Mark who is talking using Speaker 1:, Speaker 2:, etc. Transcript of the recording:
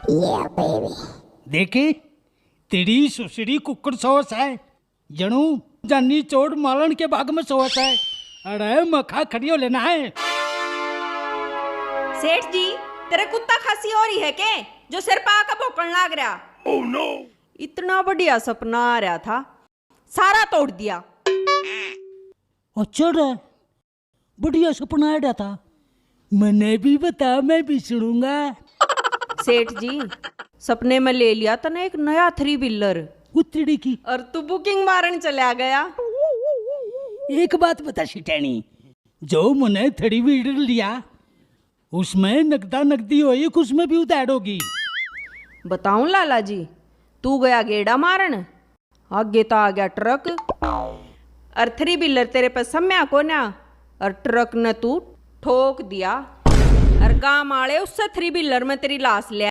Speaker 1: Yeah, baby.
Speaker 2: देखी तेरी सुसड़ी कुकड़ सोस है जनू जानी चोट मालन के बाग में सोस है। अरे मखा खड़ियो लेना है।
Speaker 3: सेठ जी, तेरे कुत्ता खांसी हो रही है के जो सिर पा का भौंकण लाग रहा?
Speaker 4: Oh no!
Speaker 3: इतना बढ़िया सपना आ रहा था, सारा तोड़ दिया।
Speaker 2: अच्छा रे, बढ़िया सपना आया था, मैंने भी बता, मैं भी सुनूंगा।
Speaker 3: सेठ जी, सपने में ले लिया तने एक नया 3 व्हीलर
Speaker 2: उतड़ी की।
Speaker 3: और तू बुकिंग मारन चला गया।
Speaker 2: एक बात बता शिटानी, जो मैंने 3 व्हीलर लिया उसमें नकदा नकदी हुई, उसमें भी उतार होगी।
Speaker 3: बताऊं लाला जी, तू गया गेड़ा मारन, आगे तो आ गया ट्रक और 3 व्हीलर तेरे पे सम्या को ना, और ट्रक ने तू ठोक दिया और गांव वाले उससे 3 व्हीलर में तेरी लाश ले